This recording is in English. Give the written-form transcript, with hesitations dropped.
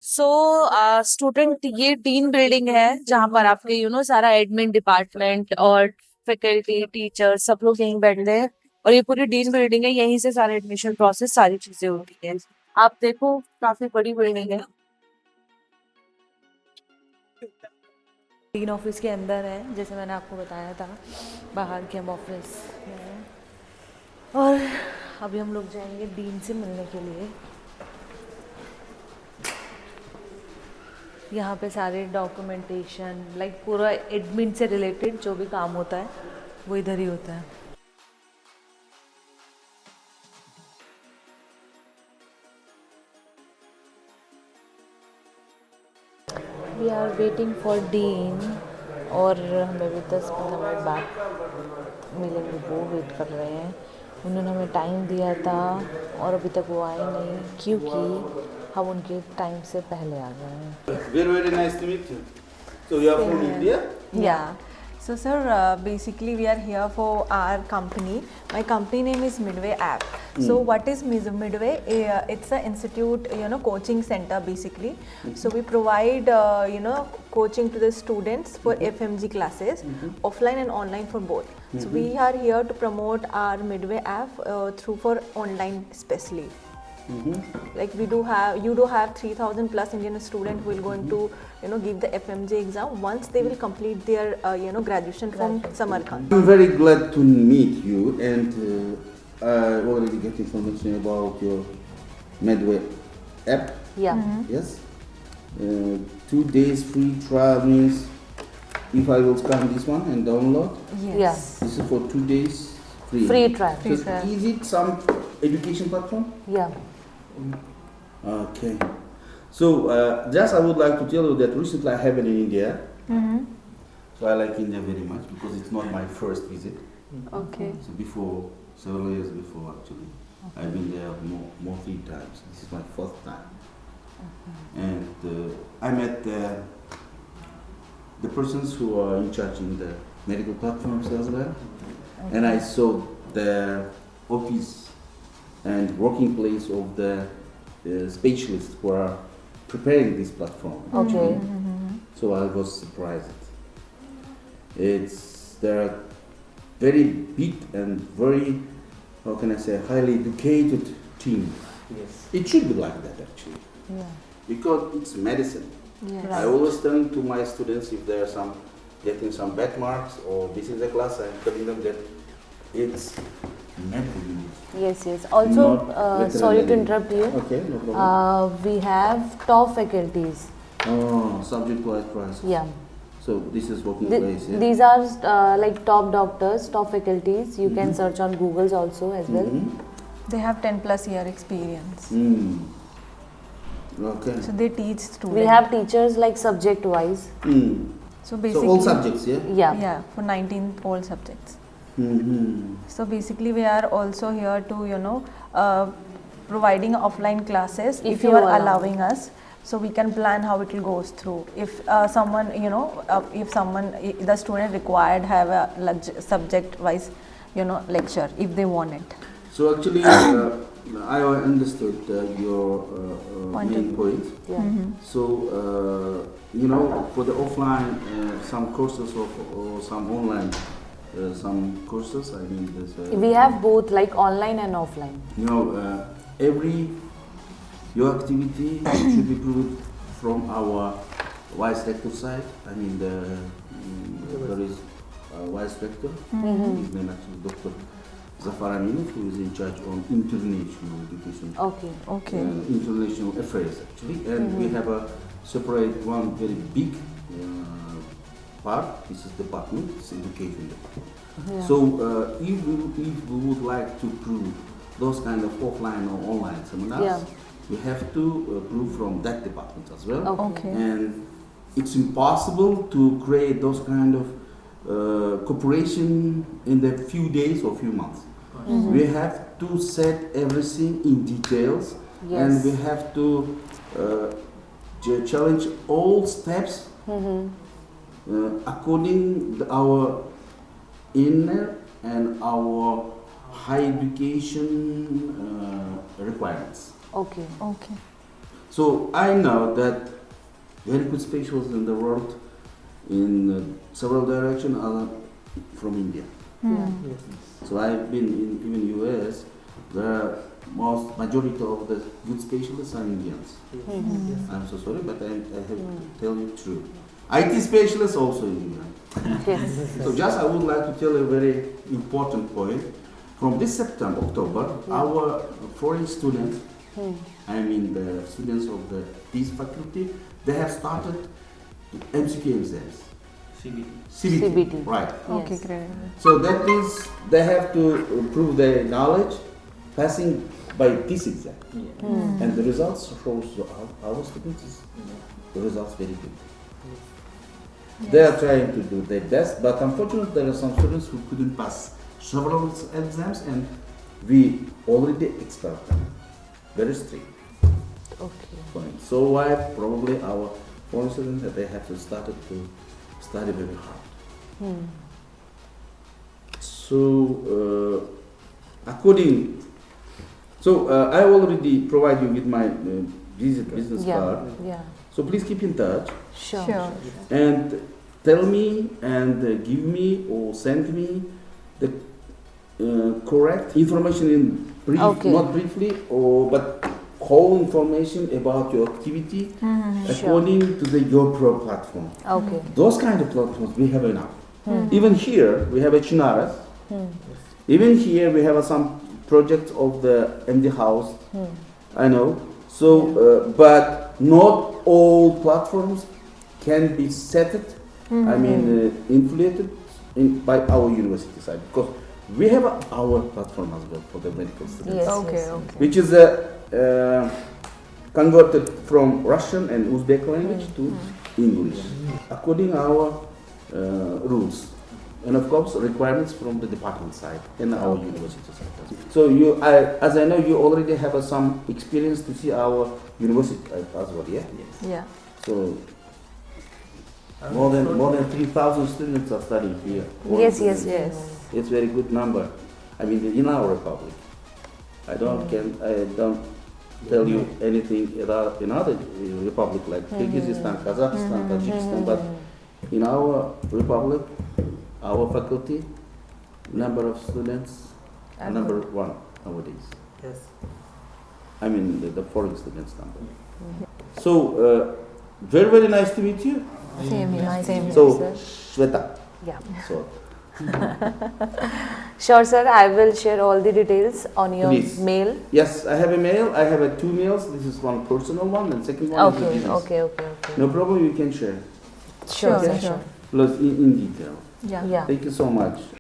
So student ये team building है जहाँ पर आपके सारा एडमिन डिपार्टमेंट और फैकल्टी टीचर सब लोग यहीं बैठते हैं और ये पूरी टीम बिल्डिंग है। यहीं से सारे एडमिशन प्रोसेस सारी चीजें होती है। आप देखो काफी बड़ी बिल्डिंग है। डीन ऑफिस के अंदर है, जैसे मैंने आपको बताया था। बाहर के हम ऑफिस में हैं और अभी हम लोग जाएंगे डीन से मिलने के लिए। यहाँ पे सारे डॉक्यूमेंटेशन लाइक पूरा एडमिन से रिलेटेड जो भी काम होता है वो इधर ही होता है। We are waiting for dean और हमें भी 10-15 मिनट बाद मिलेंगे, वो वेट कर रहे हैं। उन्होंने हमें टाइम दिया था और अभी तक वो आए नहीं क्योंकि हम उनके टाइम से पहले आ गए हैं। Very nice to meet you. So you are from India? Yeah. So sir, basically we are here for our company. My company name is Medway App. So what is Medway? It's an institute, coaching center basically. So we provide, coaching to the students for FMG classes, offline and online for both. So we are here to promote our Medway App through for online especially. Like you do have 3,000 plus Indian students who will going to give the FMG exam once they will complete their graduation from Samarkand. I'm very glad to meet you, and I already get information about your Medway app. Yeah. Yes. 2 days free trial means if I will scan this one and download. Yes. This is for 2 days free. Free trial. So is it some education platform? Yeah. Okay. So just I would like to tell you that recently I have been in India. So I like India very much because it's not my first visit. Okay. So before, several years before actually, I've been there more 3 times. This is my 4th time. And I met the persons who are in charge in the medical platforms as well. And I saw the office and working place of the specialists who are preparing this platform. Okay. So I was surprised. There are very big and very, how can I say, highly educated team. Yes. It should be like that actually, Yeah. because it's medicine. Yes. I always tell to my students if they are getting some bad marks or this is the class, I'm telling them that it's medical unit. Yes. Also, Not sorry to veterinary. interrupt you. Okay, no problem. We have top faculties. Subject-wise price. Yeah. So this is working place. Yeah? These are like top doctors, top faculties. You can search on Google's also as well. They have 10 plus year experience. Okay. So they teach students. We have teachers like subject wise. So So basically. all subjects, yeah? Yeah. Yeah, for 19 all subjects. Mm-hmm. So basically we are also here to providing offline classes if you you are allow. allowing us, so we can plan how it will goes through. If someone the student required have a subject wise lecture if they want it. So actually, I understood your main point. Yeah. So for the offline, some courses or some online, some courses. I mean, this. We have both like online and offline. Your activity should be proved from our vice rector side. I mean, there is a vice rector. His name actually Dr. Zafar Aminov, who is in charge on international education. Okay. International affairs actually, and we have a separate one very big part. This is department, it's education department. Yeah. So if we would like to prove those kind of offline or online seminars, we have to prove from that department as well. Okay. And it's impossible to create those kind of cooperation in the few days or few months. We have to set everything in details, and we have to challenge all steps according to our inner and our high education requirements. Okay. So I know that very good specialists in the world in several directions are from India. So I've been in even US. The majority of the good specialists are Indians. I'm so sorry, but I have to tell you true. IT specialists also Indian. So just I would like to tell a very important point. From this September, October, our foreign students, I mean the students of the peace faculty, they have started MCQ exams. CBT. Right. Okay, great. So that means they have to prove their knowledge passing by this exam. And the results shows our students, the results very good. They are trying to do their best, but unfortunately there are some students who couldn't pass several exams, and we already expect them. Very strict. Okay. So why probably our foreign students that they have to start to study very hard. So I already provide you with my business card. Yeah. So please keep in touch Sure. and tell me and give me or send me the correct information in brief, Okay. not briefly, but whole information about your activity according to your pro platform. Okay. Those kind of platforms we have enough. Even here we have a Chinaras. Even here we have some projects of the MD house. I know. So, but not all platforms can be set. I mean, inflated by our university side, because we have our platform as well for the medical students, Yes. Okay. which is converted from Russian and Uzbek language to English, according our rules, and of course requirements from the department side and our university side. So as I know, you already have some experience to see our university as well, yeah? Yeah. So more than 3,000 students are studying here. Yes. It's very good number. I mean, in our republic. I don't tell you anything about in other republic like Kyrgyzstan, Kazakhstan, Tajikistan, but in our republic, our faculty, number of students, number one nowadays. Yes. I mean the foreign students number. So very nice to meet you. Same here. Same here. So sir. Shweta. Yeah. So Sure, sir. I will share all the details on your Please. mail. yes, I have a mail. I have two mails. This is one personal one, and second one is a business. Okay. No problem. You can share. Sure, Sure, sir. sure. Plus in detail. Yeah. Yeah. Thank you so much.